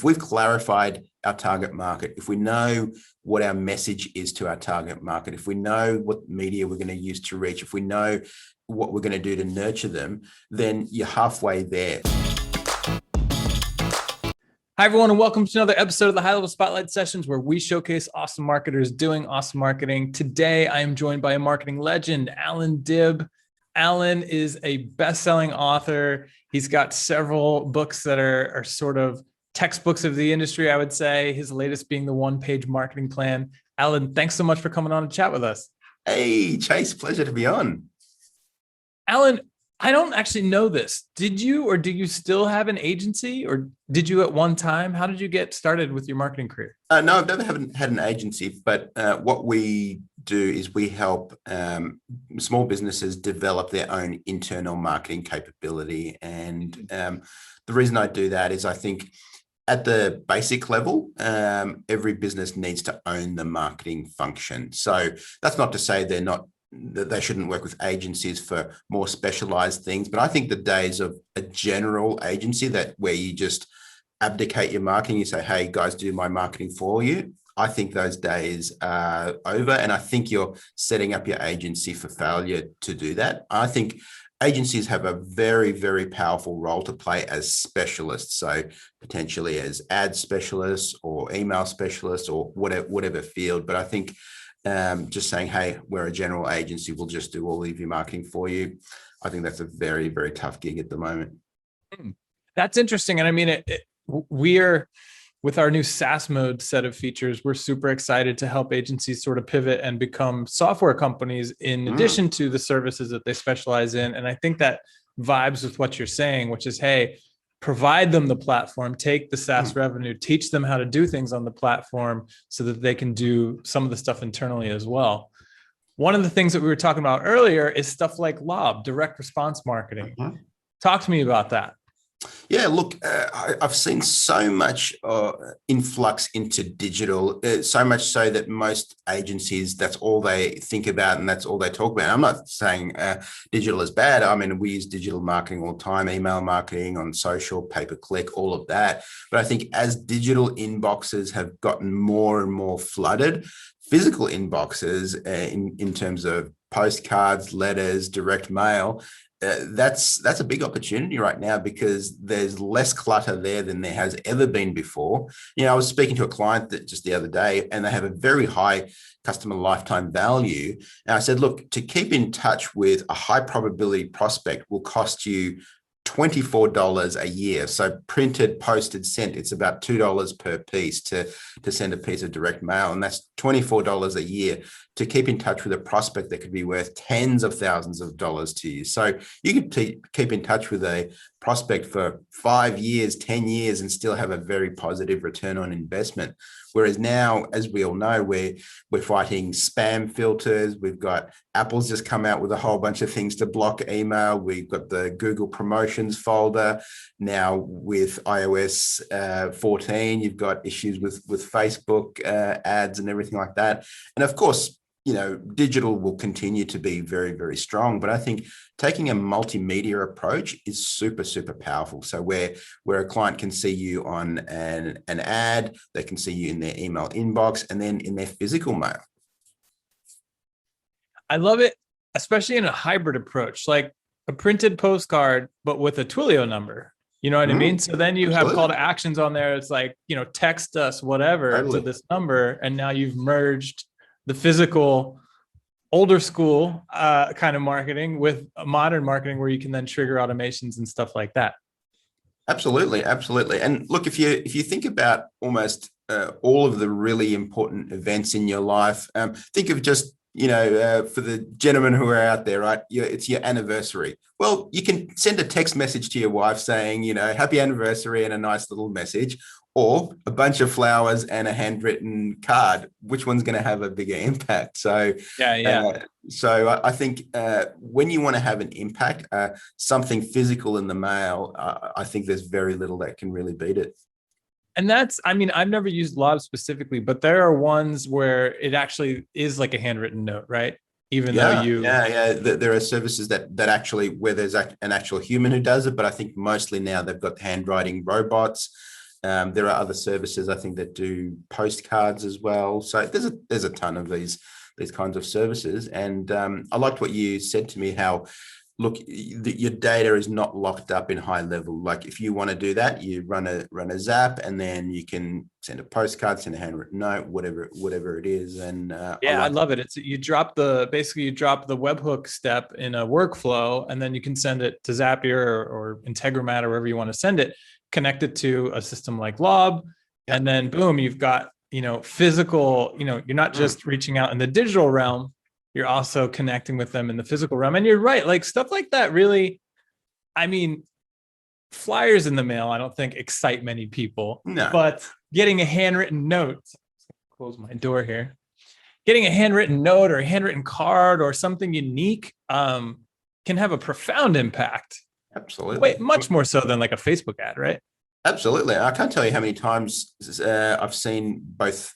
if we've clarified our target market, if we know what our message is to our target market, if we know what media we're going to use to reach, if we know what we're going to do to nurture them, then you're halfway there. Hi, everyone, and welcome to another episode of the HighLevel Spotlight Sessions, where we showcase awesome marketers doing awesome marketing. Today, I am joined by a marketing legend, Allan Dib. Allan is a best-selling author. He's got several books that are sort of textbooks of the industry, I would say, his latest being the one-page marketing plan. Allan, thanks so much for coming on to chat with us. Hey, Chase, pleasure to be on. Allan, I don't actually know this. Did you or do you still have an agency, or did you at one time? How did you get started with your marketing career? No, I've never had an agency, but what we do is we help small businesses develop their own internal marketing capability. And the reason I do that is I think at the basic level, every business needs to own the marketing function. So that's not to say that they shouldn't work with agencies for more specialized things. But I think the days of a general agency where you just abdicate your marketing, you say, hey, guys, do my marketing for you. I think those days are over. And I think you're setting up your agency for failure to do that. I think agencies have a very, very powerful role to play as specialists. So potentially as ad specialists or email specialists or whatever field. But I think just saying, hey, we're a general agency, we'll just do all of your marketing for you. I think that's a very, very tough gig at the moment. That's interesting. And I mean, we're with our new SaaS mode set of features, we're super excited to help agencies sort of pivot and become software companies in addition to the services that they specialize in. And I think that vibes with what you're saying, which is, hey, provide them the platform, take the SaaS revenue, teach them how to do things on the platform so that they can do some of the stuff internally as well. One of the things that we were talking about earlier is stuff like LOB, direct response marketing. Talk to me about that. Yeah, look, I've seen so much influx into digital, so much so that most agencies, that's all they think about and that's all they talk about. I'm not saying digital is bad. I mean, we use digital marketing all the time, email marketing on social, pay-per-click, all of that. But I think as digital inboxes have gotten more and more flooded, physical inboxes in terms of postcards, letters, direct mail, that's a big opportunity right now because there's less clutter there than there has ever been before. You know, I was speaking to a client that just the other day, and they have a very high customer lifetime value. And I said, look, to keep in touch with a high probability prospect will cost you $24 a year. So printed, posted, sent, it's about $2 per piece to send a piece of direct mail. And that's $24 a year to keep in touch with a prospect that could be worth tens of thousands of dollars to you. So you could keep in touch with a prospect for 5 years, 10 years, and still have a very positive return on investment. Whereas now, as we all know, we're fighting spam filters. We've got Apple's just come out with a whole bunch of things to block email. We've got the Google promotions folder. Now with iOS 14, you've got issues with Facebook ads and everything like that. And of course, you know, digital will continue to be very, very strong. But I think taking a multimedia approach is super, super powerful. So where a client can see you on an ad, they can see you in their email inbox and then in their physical mail. I love it, especially in a hybrid approach, like a printed postcard, but with a Twilio number. You know what I mean? So then you have call to actions on there. It's like, you know, text us whatever to this number. And now you've merged the physical, older school kind of marketing with modern marketing where you can then trigger automations and stuff like that. Absolutely, absolutely. And look, if you think about almost all of the really important events in your life, think of just, you know, for the gentlemen who are out there, right? It's your anniversary. Well, you can send a text message to your wife saying, you know, happy anniversary and a nice little message, or a bunch of flowers and a handwritten card. Which one's going to have a bigger impact? So, so I think when you want to have an impact, something physical in the mail, I think there's very little that can really beat it. And that's, I mean, I've never used LOB specifically, but there are ones where it actually is like a handwritten note, right? Even though you... There are services that actually, where there's an actual human who does it, but I think mostly now they've got handwriting robots. There are other services, I think, that do postcards as well. So there's a ton of these kinds of services. And I liked what you said to me, how, look, your data is not locked up in HighLevel. Like if you want to do that, you run a zap, and then you can send a postcard, send a handwritten note, whatever it is. And I love it. It's basically you drop the webhook step in a workflow, and then you can send it to Zapier or Integromat or wherever you want to send it, connect it to a system like Lob, and then boom, you've got, physical, you're not just reaching out in the digital realm, you're also connecting with them in the physical realm. And you're right, like stuff like that really, I mean, flyers in the mail, I don't think excite many people. No. But getting a handwritten note, close my door here, getting a handwritten note or a handwritten card or something unique can have a profound impact. Absolutely. Much more so than like a Facebook ad, right? Absolutely. I can't tell you how many times I've seen both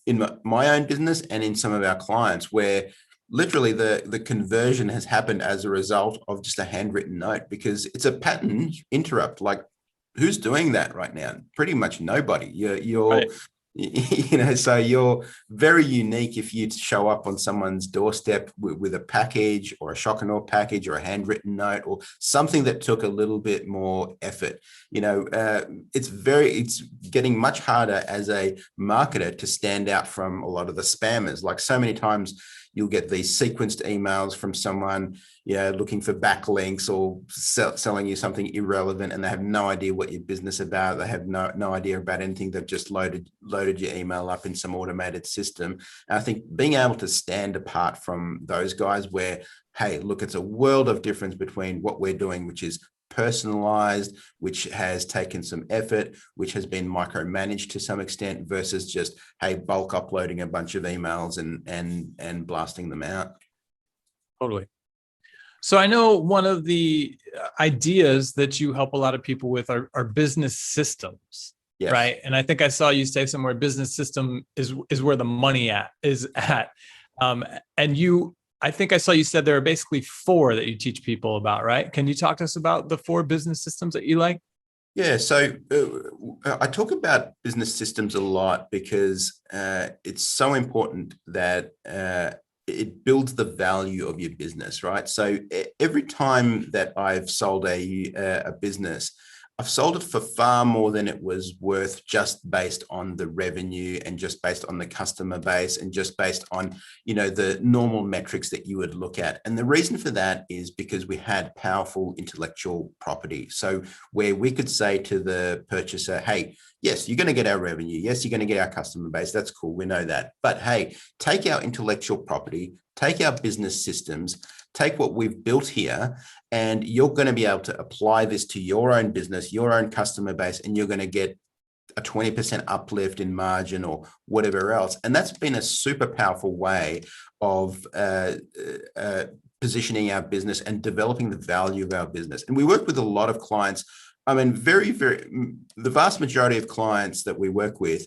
in my own business and in some of our clients where literally the conversion has happened as a result of just a handwritten note, because it's a pattern interrupt. Like, who's doing that right now? Pretty much nobody. You're right. So you're very unique if you show up on someone's doorstep with a package or a shock and awe package or a handwritten note or something that took a little bit more effort. It's getting much harder as a marketer to stand out from a lot of the spammers. Like, so many times you'll get these sequenced emails from someone, looking for backlinks or selling you something irrelevant, and they have no idea what your business is about. They have no idea about anything. They've just loaded your email up in some automated system. And I think being able to stand apart from those guys where, hey, look, it's a world of difference between what we're doing, which is personalized, which has taken some effort, which has been micromanaged to some extent, versus just, hey, bulk uploading a bunch of emails and blasting them out. Totally. So I know one of the ideas that you help a lot of people with are business systems, yes. Right? And I think I saw you say somewhere business system is where the money is at. And I think I saw you said there are basically 4 that you teach people about, right? Can you talk to us about the 4 business systems that you like? Yeah, so I talk about business systems a lot because it's so important that it builds the value of your business, right? So every time that I've sold a business, I've sold it for far more than it was worth, just based on the revenue and just based on the customer base and just based on, the normal metrics that you would look at. And the reason for that is because we had powerful intellectual property. So where we could say to the purchaser, hey, yes, you're going to get our revenue. Yes, you're going to get our customer base. That's cool. We know that. But hey, take our intellectual property, take our business systems, take what we've built here, and you're going to be able to apply this to your own business, your own customer base, and you're going to get a 20% uplift in margin or whatever else. And that's been a super powerful way of positioning our business and developing the value of our business. And we work with a lot of clients. I mean, the vast majority of clients that we work with,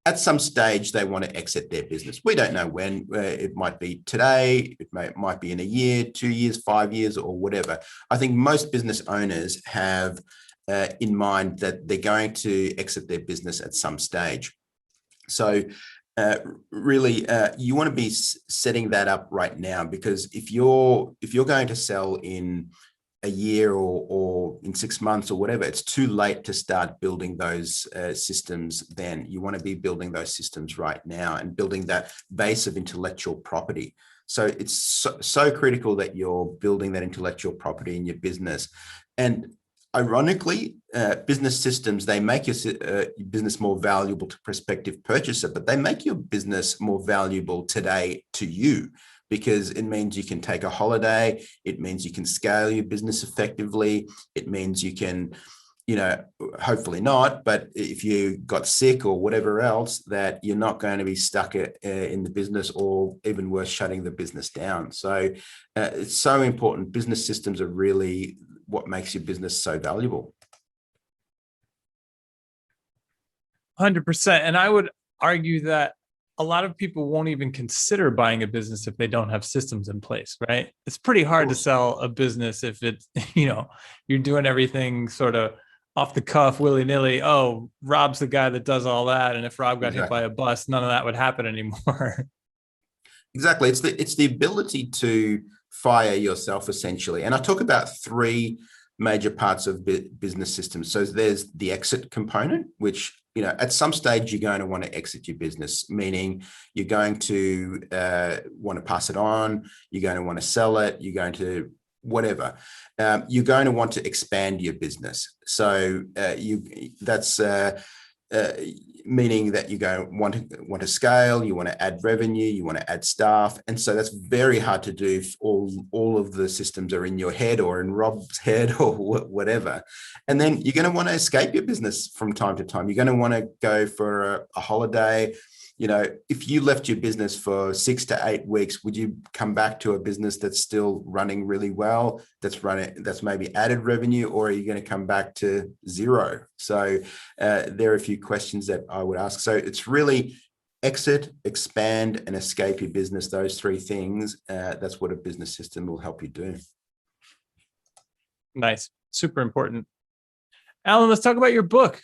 at some stage, they want to exit their business. We don't know when. It might be today, it might be in a year, 2 years, 5 years, or whatever. I think most business owners have in mind that they're going to exit their business at some stage. So really, you want to be setting that up right now, because if you're going to sell in a year or in 6 months or whatever, it's too late to start building those systems then. You want to be building those systems right now and building that base of intellectual property. So it's so critical that you're building that intellectual property in your business. And ironically, business systems, they make your business more valuable to prospective purchaser, but they make your business more valuable today to you, because it means you can take a holiday. It means you can scale your business effectively. It means you can, hopefully not, but if you got sick or whatever else, that you're not going to be stuck in the business, or even worse, shutting the business down. So it's so important. Business systems are really what makes your business so valuable. 100%. And I would argue that a lot of people won't even consider buying a business if they don't have systems in place, right? It's pretty hard to sell a business if it's, you're doing everything sort of off the cuff, willy-nilly, oh, Rob's the guy that does all that. And if Rob got hit by a bus, none of that would happen anymore. Exactly. It's the ability to fire yourself, essentially. And I talk about three major parts of business systems. So there's the exit component, which, at some stage you're going to want to exit your business, meaning you're going to want to pass it on, you're going to want to sell it, you're going to whatever. You're going to want to expand your business. So that's meaning that you want to scale, you want to add revenue, you want to add staff. And so that's very hard to do if all of the systems are in your head or in Rob's head or whatever. And then you're going to want to escape your business from time to time. You're going to want to go for a holiday. If you left your business for 6 to 8 weeks, would you come back to a business that's still running really well, that's maybe added revenue, or are you going to come back to zero? So there are a few questions that I would ask. So it's really exit, expand, and escape your business. Those three things, that's what a business system will help you do. Nice. Super important. Allan, let's talk about your book.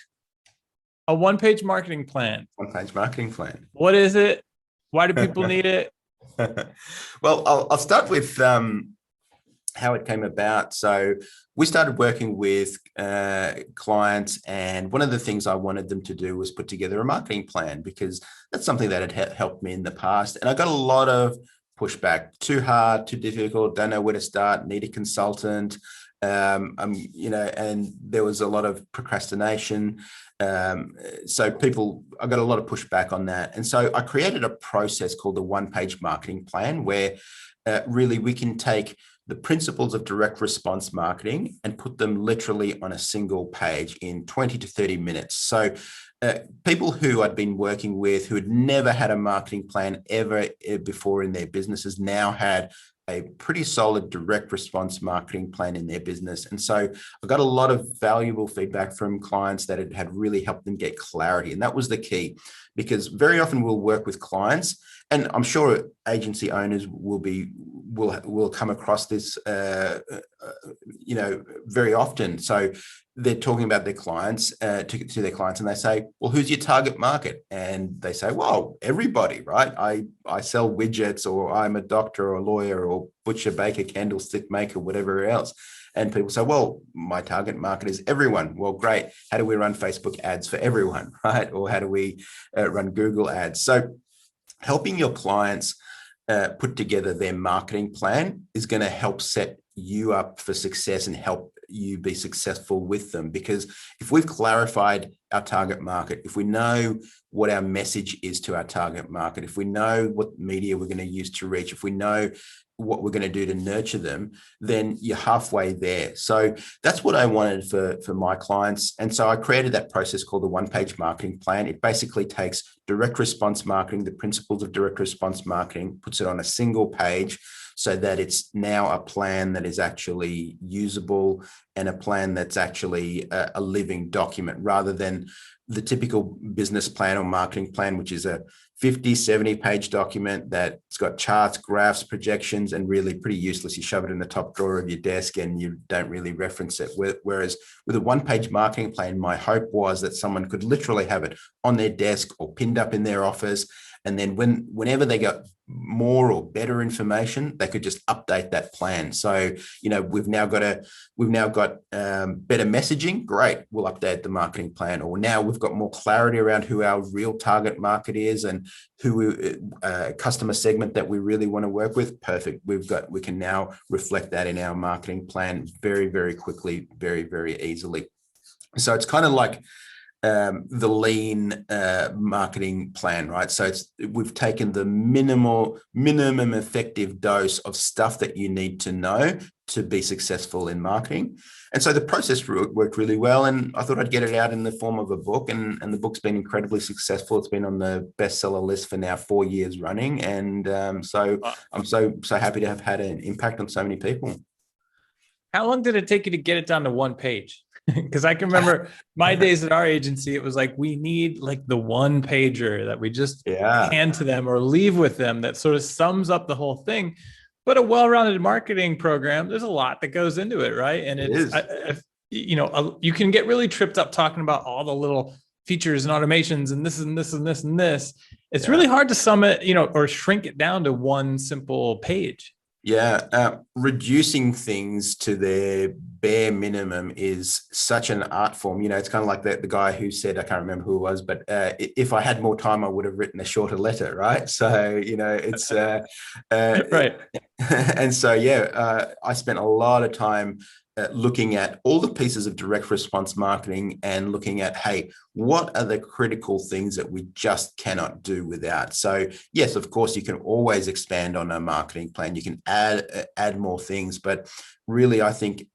A one-page marketing plan. One-page marketing plan. What is it? Why do people need it? Well, I'll start with how it came about. So we started working with clients, and one of the things I wanted them to do was put together a marketing plan, because that's something that had helped me in the past. And I got a lot of pushback: too hard, too difficult, don't know where to start, need a consultant. And there was a lot of procrastination. So I got a lot of pushback on that. And so I created a process called the one-page marketing plan, where really we can take the principles of direct response marketing and put them literally on a single page in 20 to 30 minutes. So people who I'd been working with who had never had a marketing plan ever before in their businesses now had a pretty solid direct response marketing plan in their business. And so I got a lot of valuable feedback from clients that it had really helped them get clarity. And that was the key, because very often we'll work with clients, and I'm sure agency owners will come across this, very often. So they're talking about their clients to their clients, and they say, well, who's your target market? And they say, well, everybody, right? I sell widgets, or I'm a doctor or a lawyer or butcher, baker, candlestick maker, whatever else. And people say, well, my target market is everyone. Well, great. How do we run Facebook ads for everyone, right? Or how do we run Google ads? So helping your clients put together their marketing plan is going to help set you up for success and help you be successful with them. Because if we've clarified our target market, if we know what our message is to our target market, if we know what media we're going to use to reach, if we know what we're going to do to nurture them, then you're halfway there. So that's what I wanted for my clients. And so I created that process called the one-page marketing plan. It basically takes direct response marketing, the principles of direct response marketing, puts it on a single page so that it's now a plan that is actually usable and a plan that's actually a living document, rather than the typical business plan or marketing plan, which is a 50, 70 page document that's got charts, graphs, projections, and really pretty useless. You shove it in the top drawer of your desk and you don't really reference it. Whereas with a one-page marketing plan, my hope was that someone could literally have it on their desk or pinned up in their office. And then whenever they got more or better information, they could just update that plan. So, we've now got better messaging. Great. We'll update the marketing plan. Or now we've got more clarity around who our real target market is and who customer segment that we really want to work with. Perfect. We can now reflect that in our marketing plan very, very quickly, very, very easily. So it's kind of like the lean marketing plan, right? So we've taken the minimum effective dose of stuff that you need to know to be successful in marketing. And so the process worked really well, and I thought I'd get it out in the form of a book, and the book's been incredibly successful. It's been on the bestseller list for now 4 years running, and so I'm so happy to have had an impact on so many people. How long did it take you to get it down to one page? Because I can remember my days at our agency, it was like, we need like the one pager that we just hand to them or leave with them that sort of sums up the whole thing. But a well-rounded marketing program, there's a lot that goes into it, right? And you can get really tripped up talking about all the little features and automations and this and this and this and this. It's really hard to sum it, or shrink it down to one simple page. Yeah, reducing things to their bare minimum is such an art form. It's kind of like the guy who said, I can't remember who it was, but if I had more time, I would have written a shorter letter, right? So, it's right. And so, I spent a lot of time looking at all the pieces of direct response marketing and looking at, hey, what are the critical things that we just cannot do without? So yes, of course, you can always expand on a marketing plan. You can add more things, but really, I think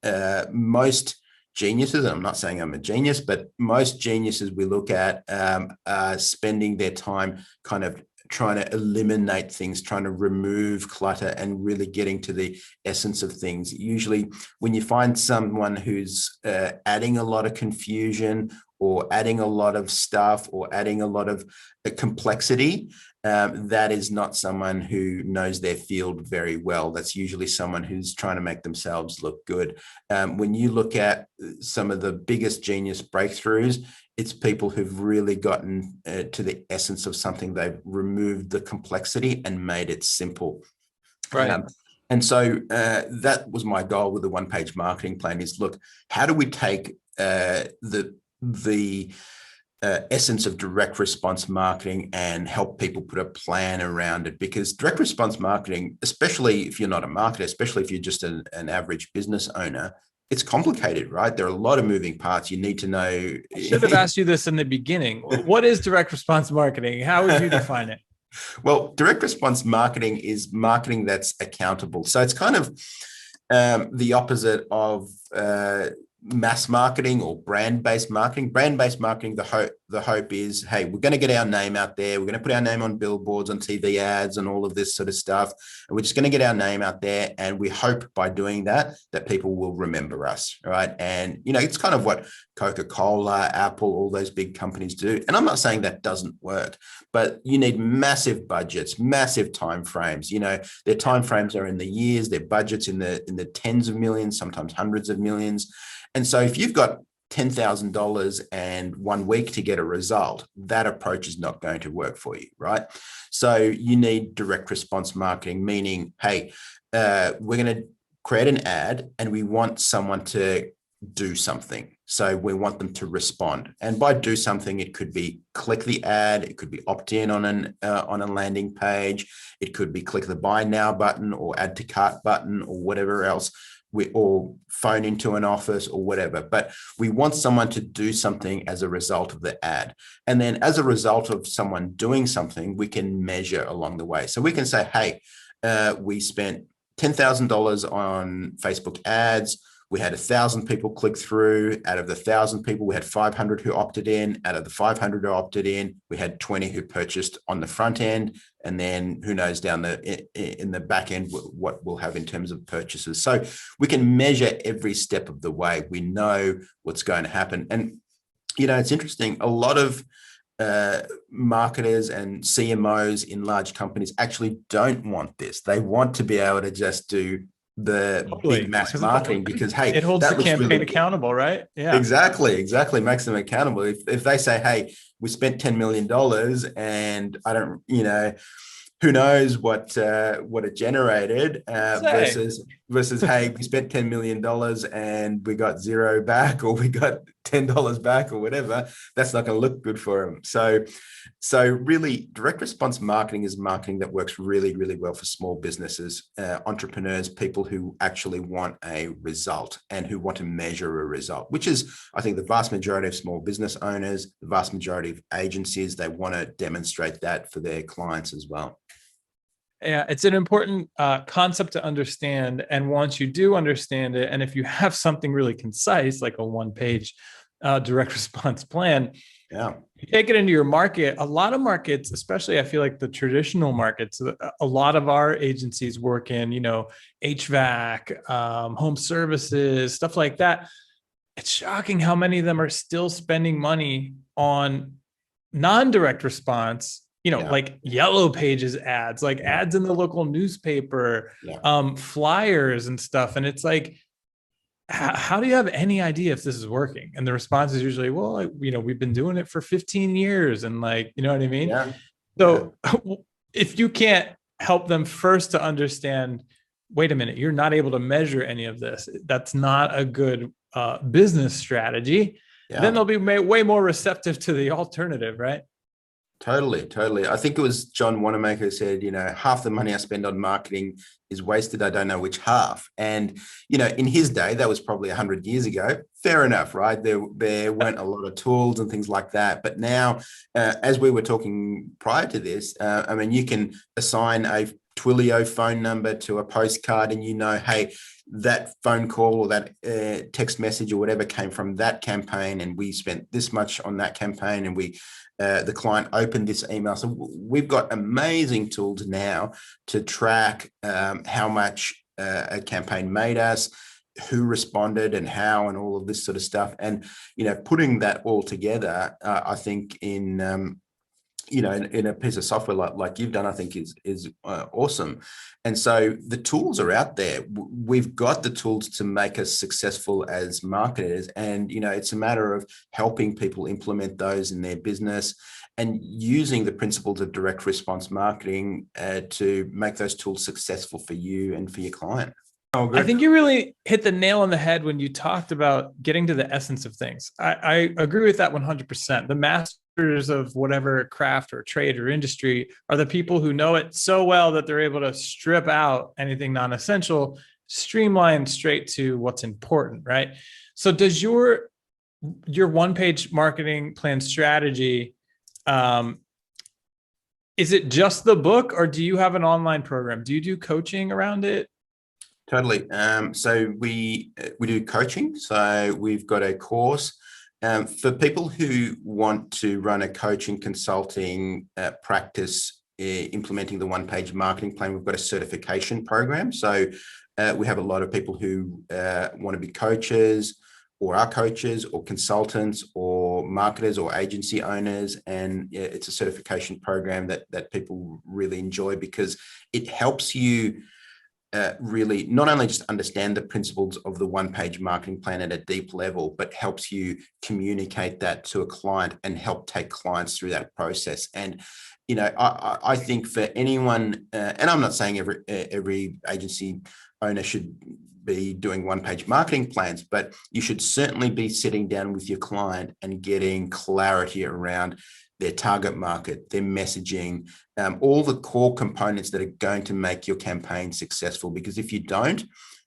most geniuses, and I'm not saying I'm a genius, but most geniuses we look at are spending their time kind of trying to eliminate things, trying to remove clutter and really getting to the essence of things. Usually when you find someone who's adding a lot of confusion or adding a lot of stuff or adding a lot of complexity, that is not someone who knows their field very well. That's usually someone who's trying to make themselves look good. When you look at some of the biggest genius breakthroughs, it's people who've really gotten to the essence of something. They've removed the complexity and made it simple. Right. And so that was my goal with the one-page marketing plan is, look, how do we take the essence of direct response marketing and help people put a plan around it? Because direct response marketing, especially if you're not a marketer, especially if you're just an average business owner, it's complicated, right? There are a lot of moving parts. You need to know. I should have asked you this in the beginning. What is direct response marketing? How would you define it? Well, direct response marketing is marketing that's accountable. So it's kind of the opposite of mass marketing or brand-based marketing. Brand-based marketing, the hope is, hey, we're going to get our name out there. We're going to put our name on billboards, on TV ads, and all of this sort of stuff. And we're just going to get our name out there. And we hope by doing that people will remember us, right? And, it's kind of what Coca-Cola, Apple, all those big companies do. And I'm not saying that doesn't work, but you need massive budgets, massive timeframes. Their timeframes are in the years, their budgets in the tens of millions, sometimes hundreds of millions. And so if you've got $10,000 and 1 week to get a result, that approach is not going to work for you, right? So you need direct response marketing, meaning, hey, we're going to create an ad and we want someone to do something. So we want them to respond. And by do something, it could be click the ad, it could be opt in on a landing page, it could be click the buy now button or add to cart button or whatever else. Or phone into an office or whatever, but we want someone to do something as a result of the ad. And then as a result of someone doing something, we can measure along the way. So we can say, hey, we spent $10,000 on Facebook ads. We had 1,000 people click through. Out of the 1,000 people, we had 500 who opted in. Out of the 500 who opted in, we had 20 who purchased on the front end. And then who knows in the back end what we'll have in terms of purchases. So we can measure every step of the way. We know what's going to happen. And, it's interesting. A lot of marketers and CMOs in large companies actually don't want this. They want to be able to just do the big mass marketing because, hey, it holds that the campaign really accountable, right? Yeah, exactly. Makes them accountable. If they say, hey, we spent $10 million and I don't, who knows what it generated versus hey, we spent $10 million and we got zero back or we got $10 back or whatever. That's not going to look good for them. So really, direct response marketing is marketing that works really, really well for small businesses, entrepreneurs, people who actually want a result and who want to measure a result, which is, I think, the vast majority of small business owners, the vast majority of agencies, they want to demonstrate that for their clients as well. Yeah, it's an important concept to understand. And once you do understand it, and if you have something really concise, like a one-page direct response plan, you take it into your market. A lot of markets, especially I feel like the traditional markets, a lot of our agencies work in, HVAC, home services, stuff like that. It's shocking how many of them are still spending money on non-direct response, like yellow pages ads, like ads in the local newspaper, flyers and stuff. And it's like, how do you have any idea if this is working? And the response is usually, well, we've been doing it for 15 years. And like, you know what I mean? Yeah. So if you can't help them first to understand, wait a minute, you're not able to measure any of this, that's not a good business strategy, then they'll be way more receptive to the alternative, right? Totally. I think it was John Wanamaker who said, half the money I spend on marketing is wasted. I don't know which half. And, in his day, that was probably 100 years ago. Fair enough, right? There weren't a lot of tools and things like that. But now, as we were talking prior to this, you can assign a Twilio phone number to a postcard and hey, that phone call or that text message or whatever came from that campaign, and we spent this much on that campaign, and the client opened this email. So we've got amazing tools now to track how much a campaign made us, who responded and how, and all of this sort of stuff. And, putting that all together, I think in a piece of software like you've done, I think is awesome. And so the tools are out there. We've got the tools to make us successful as marketers. And, it's a matter of helping people implement those in their business and using the principles of direct response marketing to make those tools successful for you and for your client. Oh, I think you really hit the nail on the head when you talked about getting to the essence of things. I agree with that 100%. The masters of whatever craft or trade or industry are the people who know it so well that they're able to strip out anything non-essential, streamline straight to what's important, right? So does your one-page marketing plan strategy, is it just the book, or do you have an online program? Do you do coaching around it? Totally. So we do coaching. So we've got a course for people who want to run a coaching consulting practice implementing the one-page marketing plan. We've got a certification program. So we have a lot of people who want to be coaches or are coaches or consultants or marketers or agency owners. And it's a certification program that people really enjoy because it helps you really not only just understand the principles of the one-page marketing plan at a deep level, but helps you communicate that to a client and help take clients through that process. And, I think for anyone, and I'm not saying every agency owner should be doing one-page marketing plans, but you should certainly be sitting down with your client and getting clarity around their target market, their messaging, all the core components that are going to make your campaign successful. Because if you don't,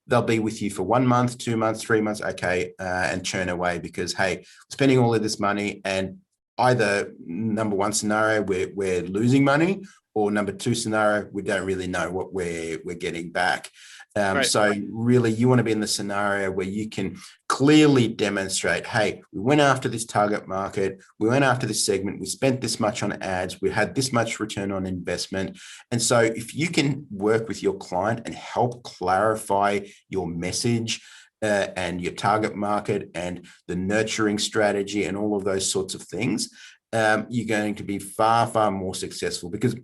they'll be with you for 1 month, 2 months, 3 months, and churn away because, hey, spending all of this money, and either number one scenario, we're losing money, or number two scenario, we don't really know what we're getting back. Right. So really, you want to be in the scenario where you can clearly demonstrate, hey, we went after this target market, we went after this segment, we spent this much on ads, we had this much return on investment. And so if you can work with your client and help clarify your message and your target market and the nurturing strategy and all of those sorts of things, you're going to be far, far more successful. Because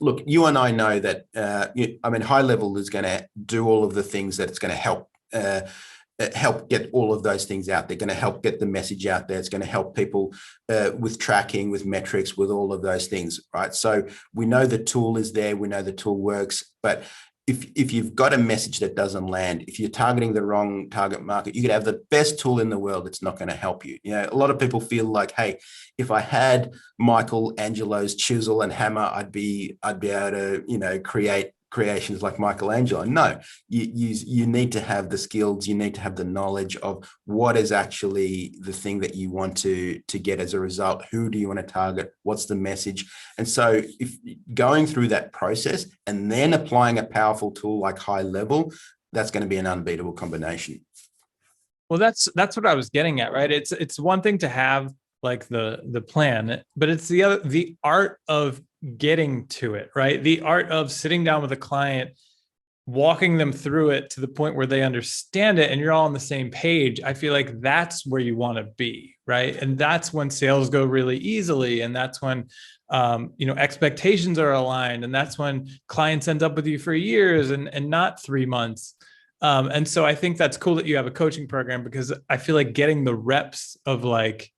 look, you and I know that, HighLevel is going to do all of the things that it's going to help get all of those things out. They're going to help get the message out there. It's going to help people with tracking, with metrics, with all of those things, right? So we know the tool is there. We know the tool works. But if you've got a message that doesn't land, if you're targeting the wrong target market, you could have the best tool in the world. It's not going to help you. A lot of people feel like, hey, if I had Michelangelo's chisel and hammer, I'd be able to, create creations like Michelangelo. No, you need to have the skills. You need to have the knowledge of what is actually the thing that you want to get as a result. Who do you want to target? What's the message? And so if going through that process and then applying a powerful tool like HighLevel, that's going to be an unbeatable combination. Well, that's what I was getting at, right? It's one thing to have like the plan, but it's the art of getting to it, right? The art of sitting down with a client, walking them through it to the point where they understand it and you're all on the same page. I feel like that's where you want to be, right? And that's when sales go really easily. And that's when, expectations are aligned. And that's when clients end up with you for years and not 3 months. And so I think that's cool that you have a coaching program, because I feel like getting the reps of like,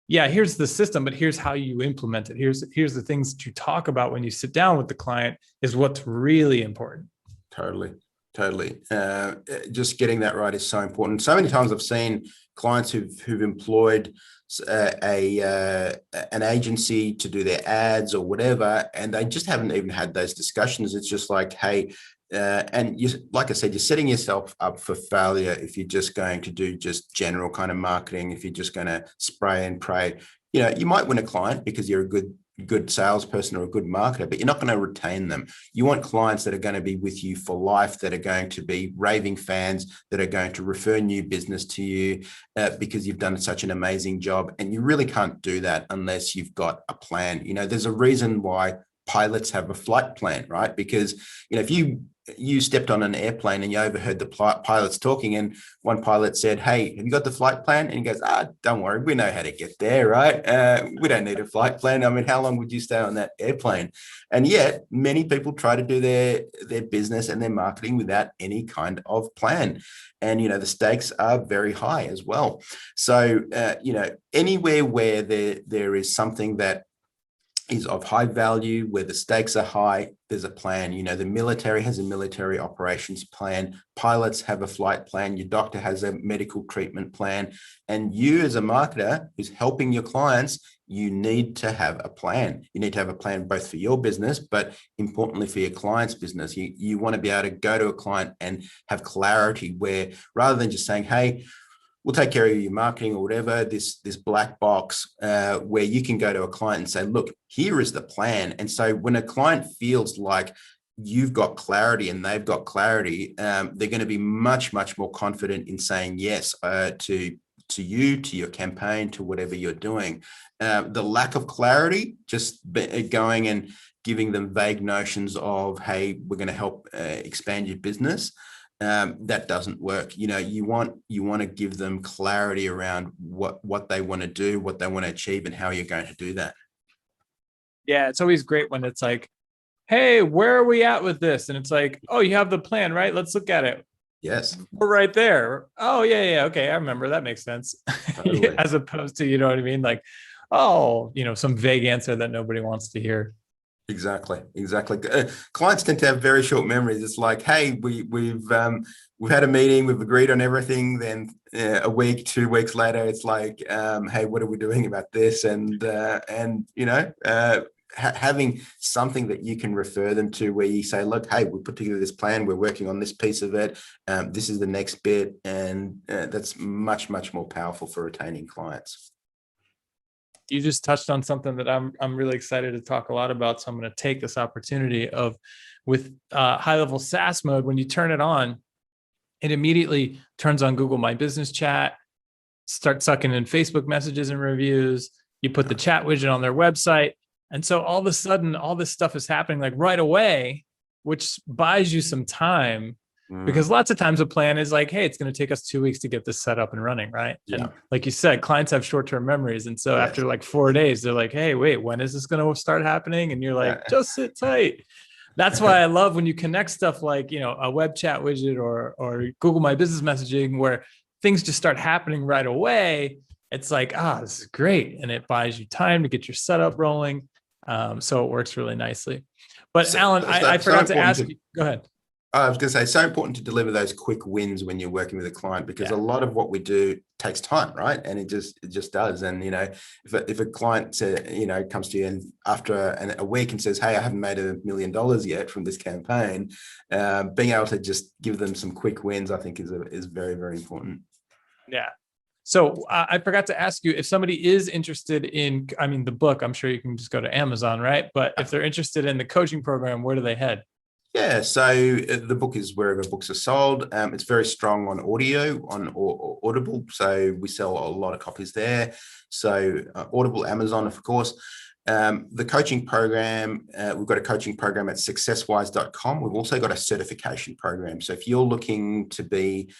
yeah, here's the system, but here's how you implement it. Here's the things that you talk about when you sit down with the client is what's really important. Totally. Just getting that right is so important. So many times I've seen clients who've employed an agency to do their ads or whatever, and they just haven't even had those discussions. It's just like, hey, and you, like I said, you're setting yourself up for failure if you're just going to do just general kind of marketing. If you're just going to spray and pray, you might win a client because you're a good salesperson or a good marketer, but you're not going to retain them. You want clients that are going to be with you for life, that are going to be raving fans, that are going to refer new business to you because you've done such an amazing job. And you really can't do that unless you've got a plan. There's a reason why pilots have a flight plan, right? Because if you stepped on an airplane and you overheard the pilots talking, and one pilot said, "Hey, have you got the flight plan?" And he goes, "Don't worry, we know how to get there, right? We don't need a flight plan. I mean, how long would you stay on that airplane?" And yet many people try to do their business and their marketing without any kind of plan. And, the stakes are very high as well. So, anywhere where there is something that is of high value, where the stakes are high, there's a plan. The military has a military operations plan. Pilots have a flight plan. Your doctor has a medical treatment plan. And you as a marketer who's helping your clients, you need to have a plan. You need to have a plan both for your business, but importantly for your client's business. You want to be able to go to a client and have clarity, where rather than just saying, "Hey, we'll take care of your marketing," or whatever, this black box where you can go to a client and say, "Look, here is the plan." And so when a client feels like you've got clarity and they've got clarity, they're going to be much, much more confident in saying yes to you, to your campaign, to whatever you're doing. The lack of clarity, just going and giving them vague notions of, "Hey, we're going to help expand your business," that doesn't work. You want to give them clarity around what they want to do, what they want to achieve, and how you're going to do that. Yeah, it's always great when it's like, "Hey, where are we at with this?" And it's like, "Oh, you have the plan, right? Let's look at it." Yes. We're right there. "Oh, yeah. Okay, I remember. That makes sense." Totally. As opposed to, you know what I mean? Like, "Oh, some vague answer that nobody wants to hear." Exactly. Clients tend to have very short memories. It's like, "Hey, we've had a meeting, we've agreed on everything." Then a week, 2 weeks later, it's like, "Hey, what are we doing about this?" And having something that you can refer them to, where you say, "Look, hey, we put together this plan. We're working on this piece of it. This is the next bit," and that's much, much more powerful for retaining clients. You just touched on something that I'm really excited to talk a lot about. So I'm going to take this opportunity of, with high-level SaaS mode, when you turn it on, it immediately turns on Google My Business Chat, start sucking in Facebook messages and reviews. You put the chat widget on their website. And so all of a sudden, all this stuff is happening like right away, which buys you some time. Because lots of times a plan is like, "Hey, it's going to take us 2 weeks to get this set up and running," right? Yeah. And like you said, clients have short-term memories. And so Yes. after like 4 days, they're like, "Hey, wait, when is this going to start happening?" And you're like, "Just sit tight." That's why I love when you connect stuff like, a web chat widget or Google My Business messaging, where things just start happening right away. It's like, this is great. And it buys you time to get your setup rolling. So it works really nicely. But Allan, I forgot to ask you, go ahead. I was going to say, it's so important to deliver those quick wins when you're working with a client, because a lot of what we do takes time, right? And it just does. And, if a client comes to you and after a week and says, "Hey, I haven't made $1 million yet from this campaign," being able to just give them some quick wins, I think is very, very important. Yeah. So I forgot to ask you, if somebody is interested in, the book, I'm sure you can just go to Amazon, right? But if they're interested in the coaching program, where do they head? Yeah, so the book is wherever books are sold. It's very strong on audio, on Audible. So we sell a lot of copies there. So Audible, Amazon, of course. The coaching program, we've got a coaching program at successwise.com. We've also got a certification program. So if you're looking to be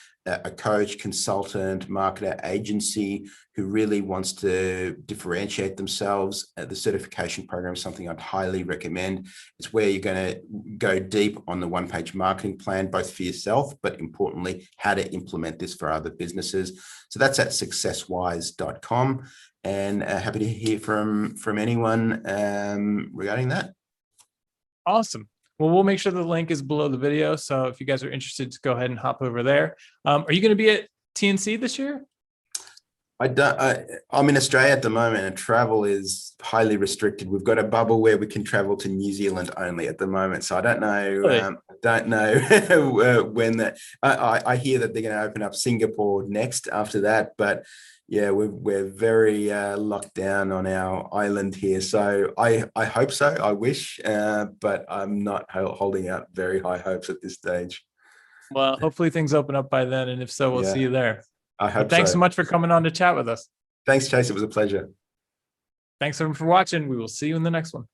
a coach, consultant, marketer, agency who really wants to differentiate themselves, the certification program is something I'd highly recommend. It's where you're going to go deep on the one-page marketing plan, both for yourself, but importantly, how to implement this for other businesses. So that's at successwise.com, and happy to hear from anyone regarding that. Awesome. Well, we'll make sure the link is below the video. So if you guys are interested, go ahead and hop over there. Are you going to be at TNC this year? I'm in Australia at the moment, and travel is highly restricted. We've got a bubble where we can travel to New Zealand only at the moment. So I don't know. Really? When that. I hear that they're going to open up Singapore next after that, but yeah, we're very locked down on our island here. So I hope so. I wish, but I'm not holding out very high hopes at this stage. Well, hopefully things open up by then, and if so, we'll see you there. I hope thanks so much for coming on to chat with us. Thanks, Chase. It was a pleasure. Thanks everyone for watching. We will see you in the next one.